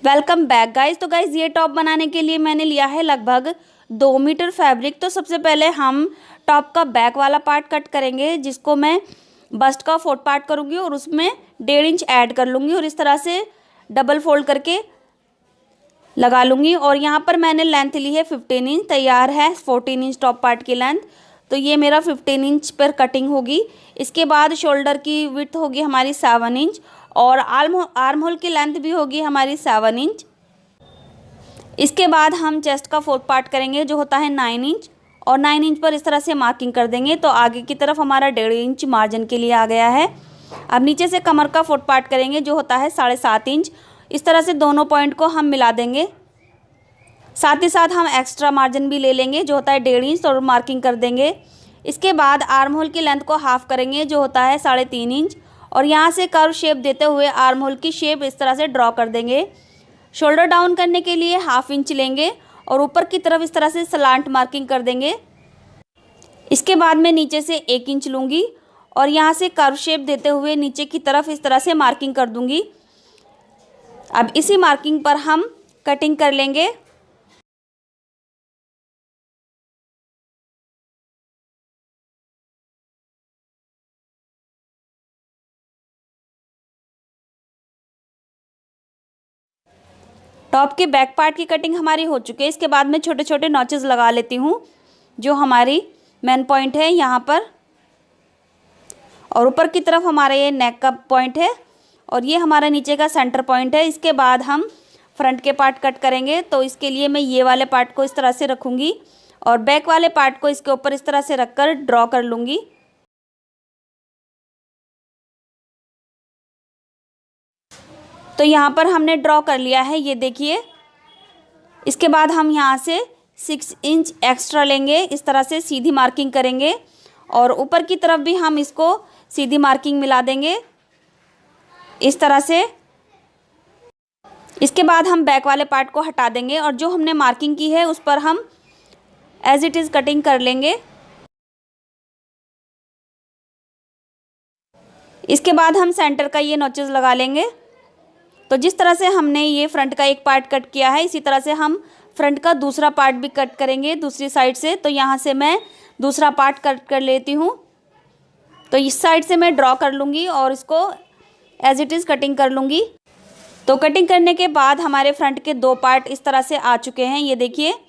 Welcome back guys. तो guys ये top बनाने के लिए मैंने लिया है लगभग 2 मीटर फैब्रिक। तो सबसे पहले हम टॉप का बैक वाला पार्ट कट करेंगे, जिसको मैं बस्ट का 4th पार्ट करूँगी और उसमें 1.5 इंच ऐड कर लूँगी और इस तरह से डबल फोल्ड करके लगा लूँगी। और यहाँ पर मैंने लेंथ ली है 15 इंच। तैयार है 14 इंच टॉप पार्ट की लेंथ। तो ये मेरा 15 इंच पर कटिंग होगी। इसके बाद शोल्डर की विड्थ होगी हमारी 7 इंच और आर्म होल की लेंथ भी होगी हमारी 7 इंच। इसके बाद हम चेस्ट का 4th पार्ट करेंगे, जो होता है 9 इंच, और 9 इंच पर इस तरह से मार्किंग कर देंगे। तो आगे की तरफ हमारा 1.5 इंच मार्जिन के लिए आ गया है। अब नीचे से कमर का 4th पार्ट करेंगे, जो होता है 7.5 इंच। इस तरह से दोनों पॉइंट को हम मिला देंगे। साथ ही साथ हम एक्स्ट्रा मार्जिन भी ले लेंगे, जो होता है 1.5 इंच, और मार्किंग कर देंगे। इसके बाद आर्म होल की लेंथ को हाफ करेंगे, जो होता है 3.5 इंच, और यहाँ से कर्व शेप देते हुए आर्म होल की शेप इस तरह से ड्रॉ कर देंगे। शोल्डर डाउन करने के लिए 1/2 इंच लेंगे और ऊपर की तरफ इस तरह से स्लांट मार्किंग कर देंगे। इसके बाद मैं नीचे से 1 इंच लूँगी और यहाँ से कर्व शेप देते हुए नीचे की तरफ इस तरह से मार्किंग कर दूँगी। अब इसी मार्किंग पर हम कटिंग कर लेंगे। टॉप के बैक पार्ट की कटिंग हमारी हो चुकी है। इसके बाद मैं छोटे छोटे नॉचेस लगा लेती हूँ, जो हमारी मेन पॉइंट है यहाँ पर, और ऊपर की तरफ हमारा ये नेक का पॉइंट है और ये हमारा नीचे का सेंटर पॉइंट है। इसके बाद हम फ्रंट के पार्ट कट करेंगे। तो इसके लिए मैं ये वाले पार्ट को इस तरह से रखूँगी और बैक वाले पार्ट को इसके ऊपर इस तरह से रख कर ड्रॉ कर लूँगी। तो यहाँ पर हमने ड्रॉ कर लिया है, ये देखिए। इसके बाद हम यहाँ से 6 इंच एक्स्ट्रा लेंगे, इस तरह से सीधी मार्किंग करेंगे और ऊपर की तरफ भी हम इसको सीधी मार्किंग मिला देंगे इस तरह से। इसके बाद हम बैक वाले पार्ट को हटा देंगे और जो हमने मार्किंग की है उस पर हम एज इट इज़ कटिंग कर लेंगे। इसके बाद हम सेंटर का ये नॉचेस लगा लेंगे। तो जिस तरह से हमने ये फ्रंट का एक पार्ट कट किया है, इसी तरह से हम फ्रंट का दूसरा पार्ट भी कट करेंगे दूसरी साइड से। तो यहाँ से मैं दूसरा पार्ट कट कर लेती हूँ। तो इस साइड से मैं ड्रॉ कर लूँगी और इसको एज इट इज़ कटिंग कर लूँगी। तो कटिंग करने के बाद हमारे फ्रंट के 2 पार्ट इस तरह से आ चुके हैं, ये देखिए।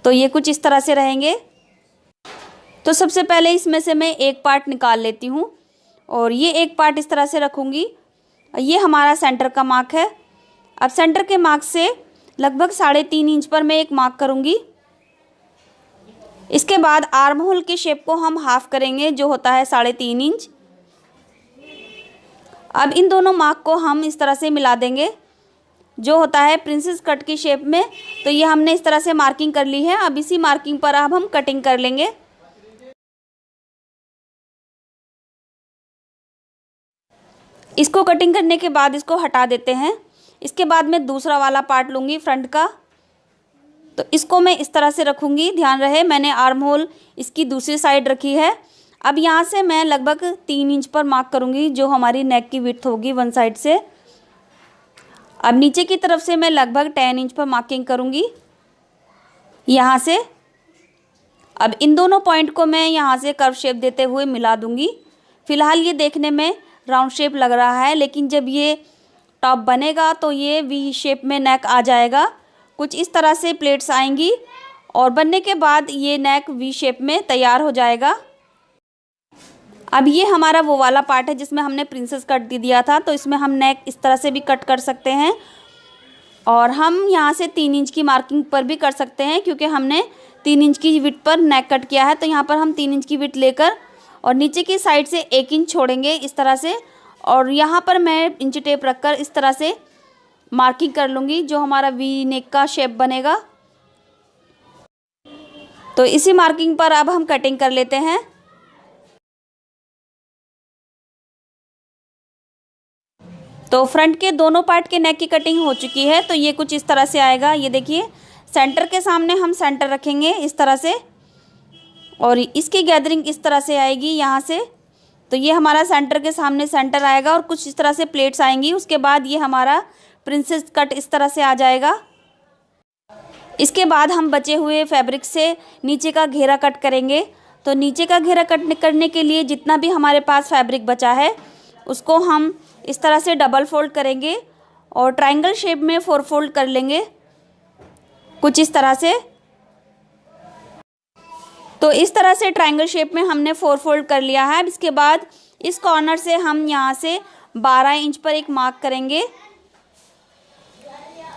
तो ये कुछ इस तरह से रहेंगे। तो सबसे पहले इसमें से मैं एक पार्ट निकाल लेती हूँ और ये एक पार्ट इस तरह से रखूँगी। ये हमारा सेंटर का मार्क है। अब सेंटर के मार्क से लगभग 3.5 इंच पर मैं एक मार्क करूँगी। इसके बाद आर्म होल की शेप को हम हाफ करेंगे, जो होता है 3.5 इंच। अब इन दोनों मार्क को हम इस तरह से मिला देंगे, जो होता है प्रिंसेस कट की शेप में। तो ये हमने इस तरह से मार्किंग कर ली है। अब इसी मार्किंग पर अब हम कटिंग कर लेंगे। इसको कटिंग करने के बाद इसको हटा देते हैं। इसके बाद मैं दूसरा वाला पार्ट लूँगी फ्रंट का। तो इसको मैं इस तरह से रखूँगी। ध्यान रहे मैंने आर्म होल इसकी दूसरी साइड रखी है। अब यहाँ से मैं लगभग 3 इंच पर मार्क करूँगी, जो हमारी नेक की विड्थ होगी वन साइड से। अब नीचे की तरफ से मैं लगभग 10 इंच पर मार्किंग करूँगी यहाँ से। अब इन दोनों पॉइंट को मैं यहाँ से कर्व शेप देते हुए मिला दूँगी। फ़िलहाल ये देखने में राउंड शेप लग रहा है, लेकिन जब ये टॉप बनेगा तो ये वी शेप में नेक आ जाएगा। कुछ इस तरह से प्लेट्स आएंगी और बनने के बाद ये नेक वी शेप में तैयार हो जाएगा। अब ये हमारा वो वाला पार्ट है जिसमें हमने प्रिंसेस कट दिया था। तो इसमें हम नेक इस तरह से भी कट कर सकते हैं और हम यहाँ से 3 इंच की मार्किंग पर भी कर सकते हैं, क्योंकि हमने 3 इंच की विड्थ पर नेक कट किया है। तो यहाँ पर हम 3 इंच की विड्थ लेकर और नीचे की साइड से 1 इंच छोड़ेंगे इस तरह से, और यहाँ पर मैं इंची टेप रखकर इस तरह से मार्किंग कर लूँगी, जो हमारा वी नेक का शेप बनेगा। तो इसी मार्किंग पर अब हम कटिंग कर लेते हैं। तो फ्रंट के दोनों पार्ट के नेक की कटिंग हो चुकी है। तो ये कुछ इस तरह से आएगा, ये देखिए। सेंटर के सामने हम सेंटर रखेंगे इस तरह से और इसकी गैदरिंग इस तरह से आएगी यहाँ से। तो ये हमारा सेंटर के सामने सेंटर आएगा और कुछ इस तरह से प्लेट्स आएंगी। उसके बाद ये हमारा प्रिंसेस कट इस तरह से आ जाएगा। इसके बाद हम बचे हुए फैब्रिक से नीचे का घेरा कट करेंगे। तो नीचे का घेरा कट करने के लिए जितना भी हमारे पास फैब्रिक बचा है उसको हम इस तरह से डबल फोल्ड करेंगे और ट्रायंगल शेप में 4 फोल्ड कर लेंगे कुछ इस तरह से। तो इस तरह से ट्रायंगल शेप में हमने 4 फोल्ड कर लिया है। अब इसके बाद इस कॉर्नर से हम यहाँ से 12 इंच पर एक मार्क करेंगे।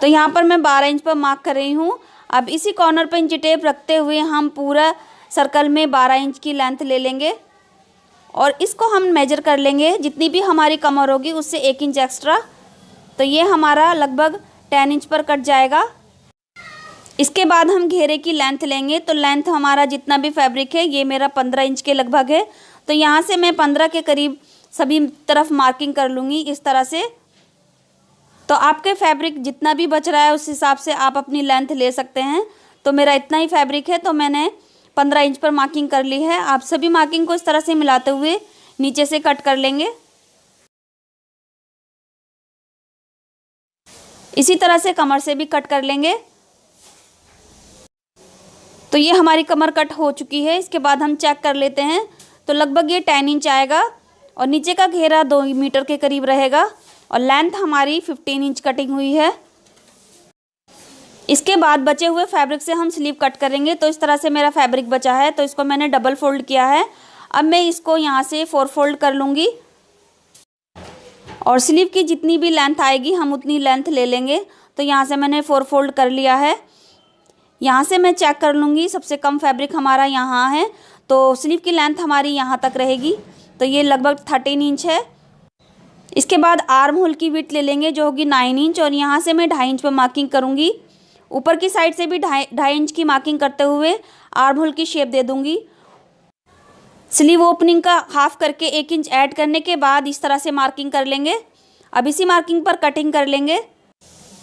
तो यहाँ पर मैं 12 इंच पर मार्क कर रही हूँ। अब इसी कॉर्नर पर इंची टेप रखते हुए हम पूरा सर्कल में 12 इंच की लेंथ ले लेंगे और इसको हम मेजर कर लेंगे जितनी भी हमारी कमर होगी उससे 1 इंच एक्स्ट्रा। तो ये हमारा लगभग 10 इंच पर कट जाएगा। इसके बाद हम घेरे की लेंथ लेंगे। तो लेंथ हमारा जितना भी फैब्रिक है ये मेरा 15 इंच के लगभग है। तो यहाँ से मैं 15 के करीब सभी तरफ मार्किंग कर लूँगी इस तरह से। तो आपके फैब्रिक जितना भी बच रहा है उस हिसाब से आप अपनी लेंथ ले सकते हैं। तो मेरा इतना ही फैब्रिक है तो मैंने 15 इंच पर मार्किंग कर ली है। आप सभी मार्किंग को इस तरह से मिलाते हुए नीचे से कट कर लेंगे। इसी तरह से कमर से भी कट कर लेंगे। तो ये हमारी कमर कट हो चुकी है। इसके बाद हम चेक कर लेते हैं। तो लगभग ये 10 इंच आएगा और नीचे का घेरा 2 मीटर के करीब रहेगा और लेंथ हमारी 15 इंच कटिंग हुई है। इसके बाद बचे हुए फैब्रिक से हम स्लीव कट करेंगे। तो इस तरह से मेरा फैब्रिक बचा है तो इसको मैंने डबल फोल्ड किया है। अब मैं इसको यहाँ से 4 फोल्ड कर लूँगी और स्लीव की जितनी भी लेंथ आएगी हम उतनी लेंथ ले लेंगे। तो यहाँ से मैंने 4 फोल्ड कर लिया है। यहाँ से मैं चेक कर लूँगी सबसे कम फैब्रिक हमारा यहाँ है तो स्लीव की लेंथ हमारी यहाँ तक रहेगी। तो ये लगभग 13 इंच है। इसके बाद आर्म होल की विड्थ ले लेंगे जो होगी 9 इंच और यहाँ से मैं 2.5 इंच पर मार्किंग करूँगी। ऊपर की साइड से भी 2.5 इंच की मार्किंग करते हुए आर्म होल की शेप दे दूँगी। स्लीव ओपनिंग का हाफ करके 1 इंच ऐड करने के बाद इस तरह से मार्किंग कर लेंगे। अब इसी मार्किंग पर कटिंग कर लेंगे।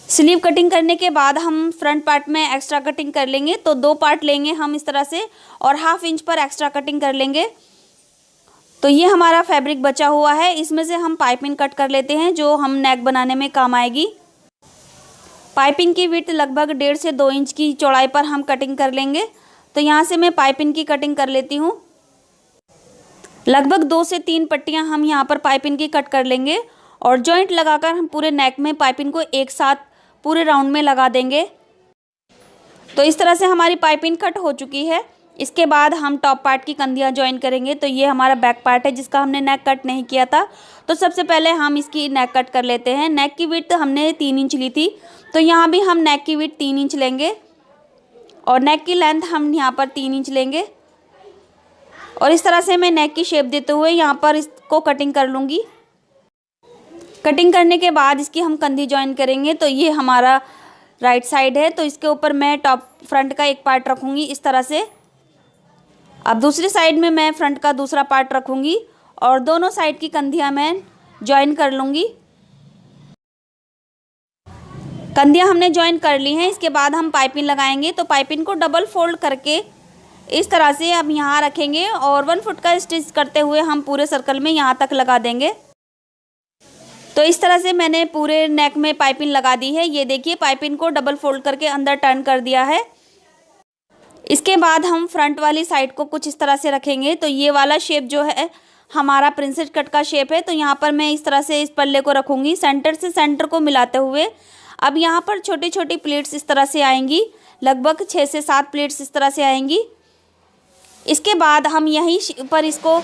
स्लीव कटिंग करने के बाद हम फ्रंट पार्ट में एक्स्ट्रा कटिंग कर लेंगे। तो 2 पार्ट लेंगे हम इस तरह से और हाफ इंच पर एक्स्ट्रा कटिंग कर लेंगे। तो ये हमारा फैब्रिक बचा हुआ है। इसमें से हम पाइपिंग कट कर लेते हैं जो हम नेक बनाने में काम आएगी। पाइपिंग की विड्थ लगभग 1.5 से 2 इंच की चौड़ाई पर हम कटिंग कर लेंगे। तो यहाँ से मैं पाइपिंग की कटिंग कर लेती हूँ। लगभग 2 से 3 पट्टियाँ हम यहाँ पर पाइपिंग की कट कर लेंगे और जॉइंट लगाकर हम पूरे नेक में पाइपिंग को एक साथ पूरे राउंड में लगा देंगे। तो इस तरह से हमारी पाइपिंग कट हो चुकी है। इसके बाद हम टॉप पार्ट की कंधियाँ ज्वाइन करेंगे। तो ये हमारा बैक पार्ट है जिसका हमने नेक कट नहीं किया था। तो सबसे पहले हम इसकी नेक कट कर लेते हैं। नेक की विड्थ हमने 3 इंच ली थी तो यहाँ भी हम नेक की विड्थ 3 इंच लेंगे और नेक की लेंथ हम यहाँ पर 3 इंच लेंगे और इस तरह से मैं नेक की शेप देते हुए यहाँ पर इसको कटिंग कर लूँगी। कटिंग करने के बाद इसकी हम कंधी ज्वाइन करेंगे। तो ये हमारा राइट साइड है तो इसके ऊपर मैं टॉप फ्रंट का एक पार्ट रखूँगी इस तरह से। अब दूसरी साइड में मैं फ्रंट का दूसरा पार्ट रखूँगी और दोनों साइड की कंधियाँ मैं ज्वाइन कर लूँगी। कंधियाँ हमने ज्वाइन कर ली हैं। इसके बाद हम पाइपिंग लगाएंगे। तो पाइपिंग को डबल फोल्ड करके इस तरह से अब यहाँ रखेंगे और 1 फुट का स्टिच करते हुए हम पूरे सर्कल में यहाँ तक लगा देंगे। तो इस तरह से मैंने पूरे नेक में पाइपिंग लगा दी है। ये देखिए पाइपिंग को डबल फोल्ड करके अंदर टर्न कर दिया है। इसके बाद हम फ्रंट वाली साइड को कुछ इस तरह से रखेंगे। तो ये वाला शेप जो है हमारा प्रिंसेस कट का शेप है। तो यहाँ पर मैं इस तरह से इस पल्ले को रखूँगी सेंटर से सेंटर को मिलाते हुए। अब यहाँ पर छोटी छोटी प्लेट्स इस तरह से आएंगी, लगभग 6 से 7 प्लेट्स इस तरह से आएंगी। इसके बाद हम यहीं पर इसको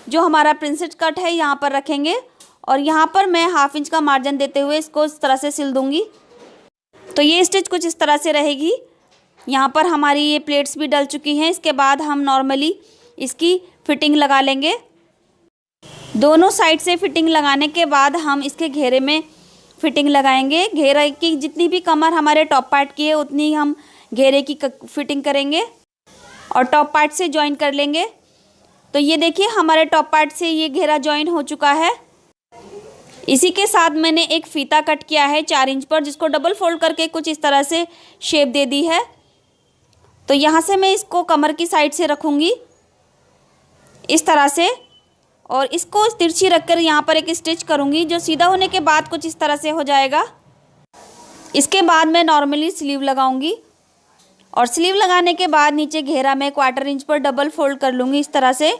जो हमारा प्रिंसेस कट है यहाँ पर रखेंगे और यहाँ पर मैं हाफ इंच का मार्जिन देते हुए इसको इस तरह से सिल दूँगी। तो ये स्टिच कुछ इस तरह से रहेगी। यहाँ पर हमारी ये प्लेट्स भी डल चुकी हैं। इसके बाद हम नॉर्मली इसकी फिटिंग लगा लेंगे। दोनों साइड से फिटिंग लगाने के बाद हम इसके घेरे में फिटिंग लगाएंगे। घेरे की जितनी भी कमर हमारे टॉप पार्ट की है उतनी हम घेरे की फिटिंग करेंगे और टॉप पार्ट से ज्वाइन कर लेंगे। तो ये देखिए हमारे टॉप पार्ट से ये घेरा ज्वाइन हो चुका है। इसी के साथ मैंने एक फीता कट किया है 4 इंच पर जिसको डबल फोल्ड करके कुछ इस तरह से शेप दे दी है। तो यहाँ से मैं इसको कमर की साइड से रखूँगी इस तरह से और इसको तिरछी रखकर यहाँ पर एक स्टिच करूँगी, जो सीधा होने के बाद कुछ इस तरह से हो जाएगा। इसके बाद मैं नॉर्मली स्लीव लगाऊंगी और स्लीव लगाने के बाद नीचे घेरा में 1/4 इंच पर डबल फोल्ड कर लूँगी इस तरह से।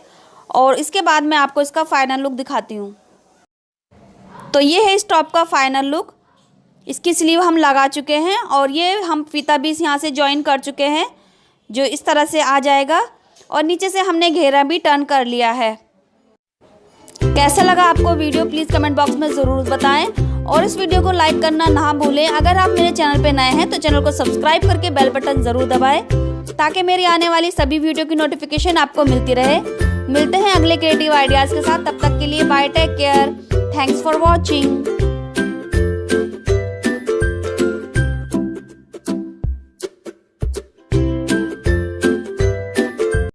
और इसके बाद मैं आपको इसका फाइनल लुक दिखाती हूँ। तो ये है इस टॉप का फाइनल लुक। इसकी स्लीव हम लगा चुके हैं और ये हम फीता भी यहाँ से जॉइन कर चुके हैं, जो इस तरह से आ जाएगा। और नीचे से हमने घेरा भी टर्न कर लिया है। कैसा लगा आपको वीडियो, प्लीज़ कमेंट बॉक्स में ज़रूर बताएं और इस वीडियो को लाइक करना ना भूलें। अगर आप मेरे चैनल पे नए हैं तो चैनल को सब्सक्राइब करके बेल बटन ज़रूर दबाएं, ताकि मेरी आने वाली सभी वीडियो की नोटिफिकेशन आपको मिलती रहे। मिलते हैं अगले क्रिएटिव आइडियाज़ के साथ, तब तक के लिए bye, take care, thanks for watching.